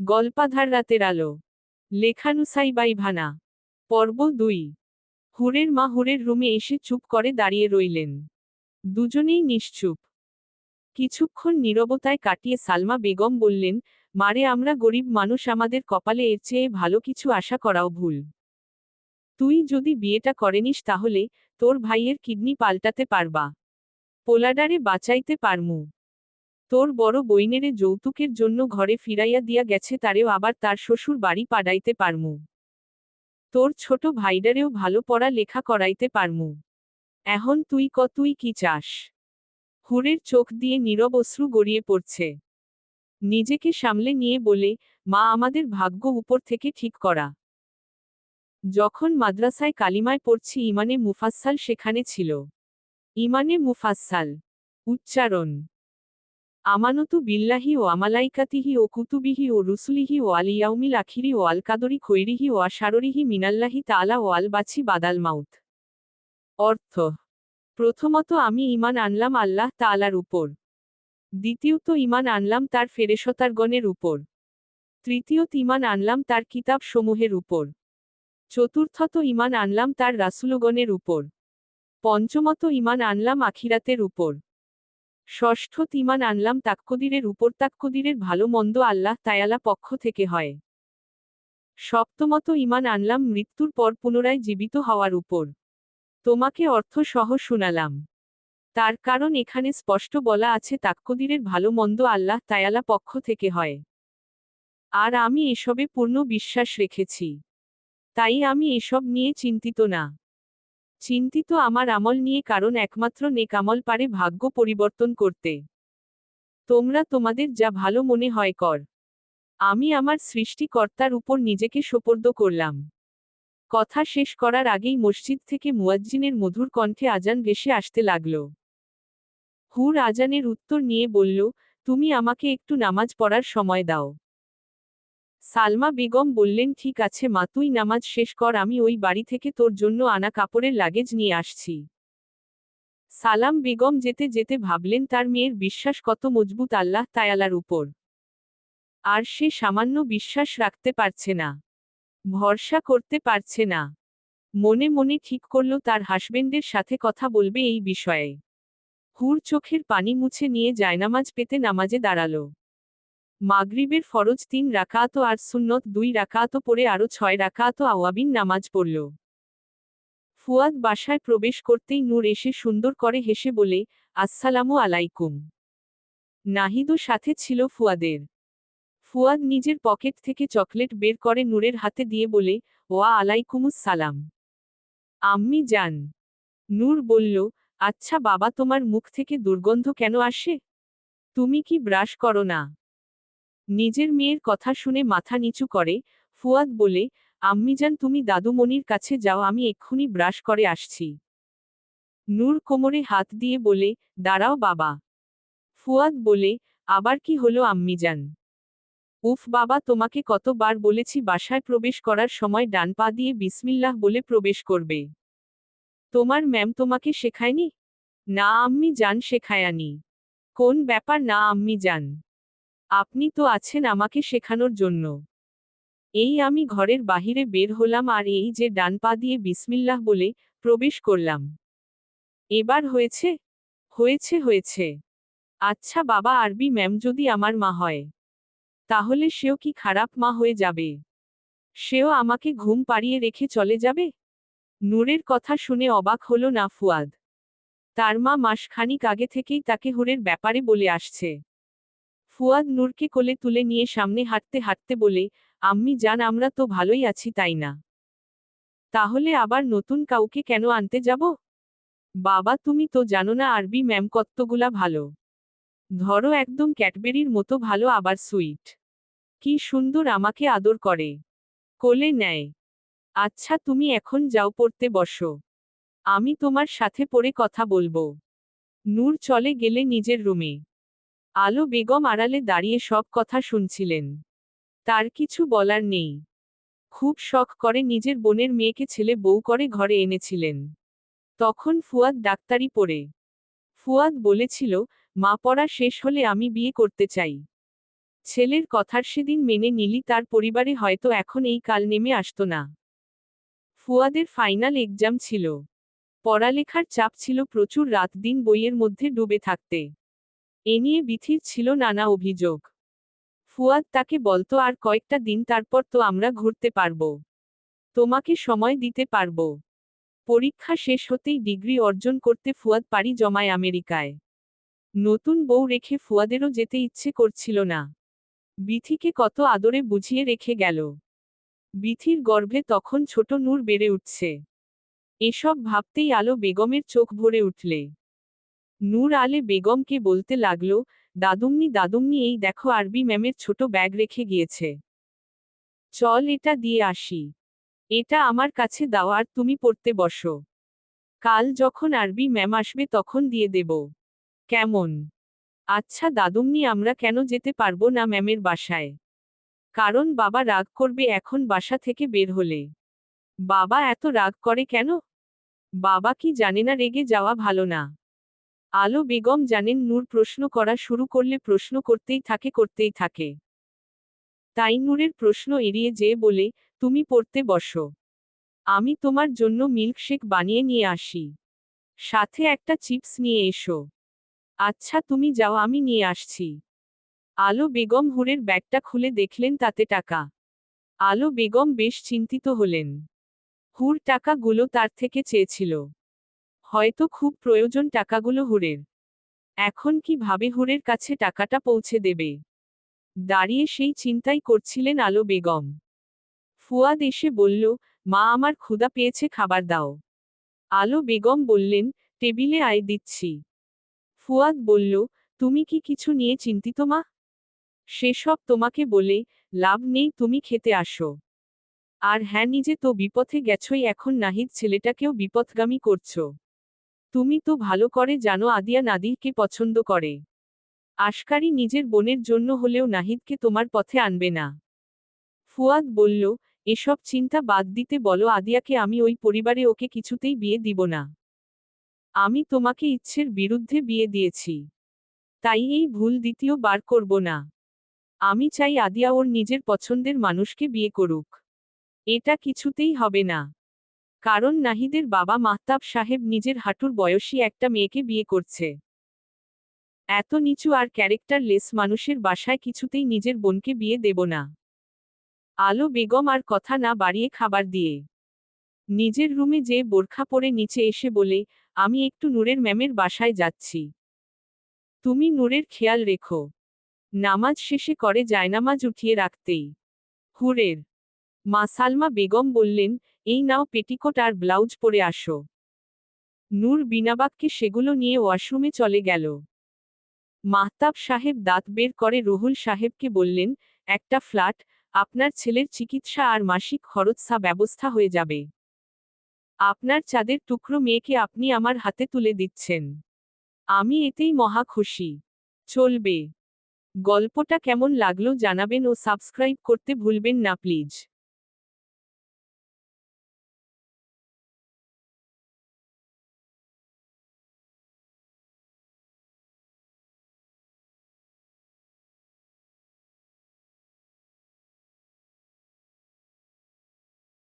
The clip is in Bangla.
গল্পাধার রাতের আলো। লেখা নুসাইবা ইভানা। পর্ব 2। হুরের মা হুরের রুমে এসে চুপ করে দাঁড়িয়ে রইলেন। দুজনেই নিশ্চুপ। কিছুক্ষণ নীরবতায় কাটিয়ে সালমা বেগম বললেন, মারে, আমরা গরিব মানুষ, আমাদের কপালে এর চেয়ে ভালো কিছু আশা করাও ভুল। তুই যদি বিয়েটা করেনিস তাহলে তোর ভাইয়ের কিডনি পাল্টাতে পারবা, পোলাডারে বাঁচাইতে পারমু। তোর বড় বইনেরে যৌতুকের জন্য ঘরে ফিরাইয়া দিয়া গেছে, তারেও আবার তার শ্বশুর বাড়ি পাঠাইতে পারমু। তোর ছোট ভাইডারেও ভালো পড়া লেখা করাইতে পারমু। এখন তুই কি চাস? হুরের চোখ দিয়ে নীরব অশ্রু গড়িয়ে পড়ছে। নিজেকে সামলে নিয়ে বলে, মা, আমাদের ভাগ্য উপর থেকে ঠিক করা। যখন মাদ্রাসায় কালিমায় পড়ছি ইমানে মুফাসসাল সেখানে ছিল। ইমানে মুফাসসাল উচ্চারণ। আমানতু বিল্লাহি ও আমালাইকাতিহি ও কুতুবিহি ও রুসুলিহি ও আল ইয়াউমিল আখিরি ও আল কাদরি খৈরিহি ও আশাররিহি মিনাল্লাহি তাআলা ও আল বাছি বাদাল মাউত। অর্থ: প্রথমত আমি ঈমান আনলাম আল্লাহ তাআলার উপর। দ্বিতীয়ত ঈমান আনলাম তার ফেরেশতাগণের উপর। তৃতীয়ত ঈমান আনলাম তার কিতাব সমূহের উপর। চতুর্থত ঈমান আনলাম তার রাসূলগণের উপর। পঞ্চমত ঈমান আনলাম আখিরাতের উপর। ষষ্ঠত ঈমান আনলাম তাকদীরের উপর, তাকদীরের ভালো মন্দ আল্লাহ তাআলা পক্ষ থেকে হয়। সপ্তমত ঈমান আনলাম মৃত্যুর পর পুনরায় জীবিত হওয়ার উপর। তোমাকে অর্থ সহ শুনালাম। তার কারণ এখানে স্পষ্ট বলা আছে তাকদীরের ভালো মন্দ আল্লাহ তাআলা পক্ষ থেকে হয়। আর আমি এসবে পূর্ণ বিশ্বাস রেখেছি। তাই আমি এসব নিয়ে চিন্তিত না। চিন্তিত আমার আমল নিয়ে, কারণ একমাত্র নেক আমল পারে ভাগ্য পরিবর্তন করতে। তোমরা তোমাদের যা ভালো মনে হয় কর। আমি আমার সৃষ্টিকর্তার উপর নিজেকে সোপর্দ করলাম। কথা শেষ করার আগেই মসজিদ থেকে মুয়াজ্জিনের মধুর কণ্ঠে আজান ভেসে আসতে লাগল। হুর আজানের উত্তর নিয়ে বলল, তুমি আমাকে একটু নামাজ পড়ার সময় দাও। সালমা বেগম বললেন, ঠিক আছে মা, তুই নামাজ শেষ কর, আমি ওই বাড়ি থেকে তোর জন্য আনা কাপড়ের লাগেজ নিয়ে আসছি। সালাম বেগম যেতে যেতে ভাবলেন তার মেয়ের বিশ্বাস কত মজবুত আল্লাহ তাআলার উপর। আর সে সামান্য বিশ্বাস রাখতে পারছে না, ভরসা করতে পারছে না। মনে মনে ঠিক করল তার হাসবেন্ডের সাথে কথা বলবে এই বিষয়ে। হুর চোখের পানি মুছে নিয়ে জায়নামাজ পেতে নামাজে দাঁড়ালো। মাগরিবের ফরজ 3 রাকাত আর সুন্নত 2 রাকাত পড়ে আরো 6 রাকাত আওয়াবিন নামাজ পড়ল। ফুয়াদ বাসায় প্রবেশ করতেই নূর এসে সুন্দর করে হেসে বলে, আসসালামু আলাইকুম। নাহিদও সাথে ছিল ফুয়াদের। ফুয়াদ নিজের পকেট থেকে চকলেট বের করে নূরের হাতে দিয়ে বলে, ওয়া আলাইকুমুস সালাম আম্মি জান। নূর বলল, আচ্ছা বাবা, তোমার মুখ থেকে দুর্গন্ধ কেন আসে? তুমি কি ব্রাশ করো না? নিজের মেয়ের কথা শুনে মাথা নিচু করে ফুয়াদ বলে, আম্মিজান, তুমি দাদুমণির কাছে যাও, আমি এক্ষুনি ব্রাশ করে আসছি। নূর কোমরে হাত দিয়ে বলে, দাঁড়াও বাবা। ফুয়াদ বলে, আবার কি হলো আম্মিজান? উফ বাবা, তোমাকে কতবার বলেছি বাসায় প্রবেশ করার সময় ডান পা দিয়ে বিসমিল্লাহ বলে প্রবেশ করবে। তোমার ম্যাম তোমাকে শেখায়নি? না আম্মি জান, শেখায়নি। কোন ব্যাপার না আম্মি জান? আপনি তো আছেন আমাকে শেখানোর জন্য। এই আমি ঘরের বাহিরে বের হলাম আর এই যে ডান পা দিয়ে বিসমিল্লাহ বলে প্রবেশ করলাম। এবার হয়েছে? হয়েছে হয়েছে। আচ্ছা বাবা, আরবি ম্যাম যদি আমার মা হয়, তাহলে সেও কি খারাপ মা হয়ে যাবে? সেও আমাকে ঘুম পাড়িয়ে রেখে চলে যাবে? নূরের কথা শুনে অবাক হলো না ফুয়াদ। তার মা মাসখানিক আগে থেকেই তাকে হুরের ব্যাপারে বলে আসছে। ফুয়াদ নূরকে কোলে তুলে নিয়ে সামনে হাঁটতে হাঁটতে বলে, আম্মি জান, আমরা তো ভালোই আছি তাই না? তাহলে আবার নতুন কাউকে কেন আনতে যাব? বাবা, তুমি তো জানো না আরবি ম্যাম কত্তগুলা ভালো। ধরো একদম ক্যাডবেরির মতো ভালো, আবার সুইট। কি সুন্দর আমাকে আদর করে, কোলে নেয়। আচ্ছা তুমি এখন যাও, পড়তে বসো। আমি তোমার সাথে পড়ে কথা বলবো। নূর চলে গেলে নিজের রুমে। আলো বেগম আড়ালে দাঁড়িয়ে সব কথা শুনছিলেন। তার কিছু বলার নেই। খুব শখ করে নিজের বোনের মেয়েকে ছেলে বউ করে ঘরে এনেছিলেন। তখন ফুয়াদ ডাক্তারি পড়ে। ফুয়াদ বলেছিল, মা, পড়া শেষ হলে আমি বিয়ে করতে চাই। ছেলের কথার সেদিন মেনে নিলি তার পরিবারে হয়তো এখন এই কাল নেমে আসতো না। ফুয়াদের ফাইনাল এক্সাম ছিল। পড়ালেখার চাপ ছিল প্রচুর, রাত দিন বইয়ের মধ্যে ডুবে থাকতে। এ নিয়ে বিথির ছিল নানা অভিযোগ। ফুয়াদ তাকে বলতো আর কয়েকটা দিন, তারপর তো আমরা ঘুরতে পারবো, তোমাকে সময় দিতে পারবো। পরীক্ষা শেষ হতেই ডিগ্রি অর্জন করতে ফুয়াদ পাড়ি জমায় আমেরিকায়। নতুন বউ রেখে ফুয়াদেরও যেতে ইচ্ছে করছিল না। বিথিকে কত আদরে বুঝিয়ে রেখে গেল। বিথির গর্ভে তখন ছোট নূর বেড়ে উঠছে। এসব ভাবতেই আলো বেগমের চোখ ভরে উঠলে। নূর আলে বেগমকে বলতে লাগলো, দাদুমনি দাদুমনি, এই দেখো আরবি ম্যামের ছোট ব্যাগ রেখে গিয়েছে, চল এটা দিয়ে আসি। এটা আমার কাছে দাও আর তুমি পড়তে বসো, কাল যখন আরবি ম্যাম আসবে তখন দিয়ে দেব, কেমন? আচ্ছা দাদুমনি, আমরা কেন যেতে পারবো না ম্যামের বাসায়? কারণ বাবা রাগ করবে এখন বাসা থেকে বের হলে। বাবা এত রাগ করে কেন? বাবা কি জানে না রেগে যাওয়া ভালো না? আলো বেগম জানেন নূর প্রশ্ন করা শুরু করলে প্রশ্ন করতেই থাকে। তাই নূরের প্রশ্ন এড়িয়ে যেয়ে বলে, তুমি পড়তে বসো, আমি তোমার জন্য মিল্কশেক বানিয়ে নিয়ে আসি, সাথে একটা চিপস নিয়ে এসো। আচ্ছা তুমি যাও, আমি নিয়ে আসছি। আলো বেগম হুরের ব্যাগটা খুলে দেখলেন তাতে টাকা। আলো বেগম বেশ চিন্তিত হলেন। হুর টাকাগুলো তার থেকে চেয়েছিল। হয়তো খুব প্রয়োজন টাকাগুলো হুরের। এখন কিভাবে হুরের কাছে টাকাটা পৌঁছে দেবে? দাঁড়িয়ে সেই চিন্তাই করছিলেন আলো বেগম। ফুয়াদ এসে বলল, মা আমার ক্ষুধা পেয়েছে, খাবার দাও। আলো বেগম বললেন, টেবিলে আয় দিচ্ছি। ফুয়াদ বলল, তুমি কি কিছু নিয়ে চিন্তিত মা? সেসব তোমাকে বলে লাভ নেই, তুমি খেতে আসো। আর হ্যাঁ, নিজে তো বিপথে গেছই, এখন নাহিদ ছেলেটাকেও বিপথগামী করছো। তুমি তো ভালো করে জানো আদিয়া নাদিরকে পছন্দ করে। আশকারি নিজের বোনের জন্য হলেও নাহিদকে তোমার পথে আনবে না। ফুয়াদ বলল, এসব চিন্তা বাদ দিতে বলো আদিয়াকে, আমি ওই পরিবারে ওকে কিছুতেই বিয়ে দিব না। আমি তোমাকে ইচ্ছের বিরুদ্ধে বিয়ে দিয়েছি, তাই এই ভুল দ্বিতীয় বার করব না। আমি চাই আদিয়া ওর নিজের পছন্দের মানুষকে বিয়ে করুক। এটা কিছুতেই হবে না। কারণ নাহিদের বাবা মাহতাব সাহেব নিজের হাঁটুর বয়সী একটা মেয়েকে বিয়ে করছে। এত নিচু আর ক্যারেক্টারলেস মানুষের বাসায় কিছুতেই নিজের বোনকে বিয়ে দেব না। আলো বেগম আর কথা না বাড়িয়ে খাবার দিয়ে নিজের রুমে যেয়ে বোরখা পরে নিচে এসে বলে, আমি একটু নূরের ম্যামের বাসায় যাচ্ছি, তুমি নূরের খেয়াল রেখো। নামাজ শেষে করে জায়নামাজ উঠিয়ে রাখতেই হুরের মা সালমা বেগম বললেন, এই নাও পেটিকোট আর ব্লাউজ পরে আসো। নূর বিনাবাক্যে সেগুলো নিয়ে ওয়াশরুমে চলে গেল। মাহতাব সাহেব দাঁত বের করে রুহুল সাহেবকে বললেন, একটা ফ্ল্যাট, আপনার ছেলের চিকিৎসা আর মাসিক খরচা ব্যবস্থা হয়ে যাবে। আপনার চাঁদের টুকরো মেয়েকে আপনি আমার হাতে তুলে দিচ্ছেন, আমি এতেই মহা খুশি। চলবে। গল্পটা কেমন লাগলো জানাবেন ও সাবস্ক্রাইব করতে ভুলবেন না প্লিজ।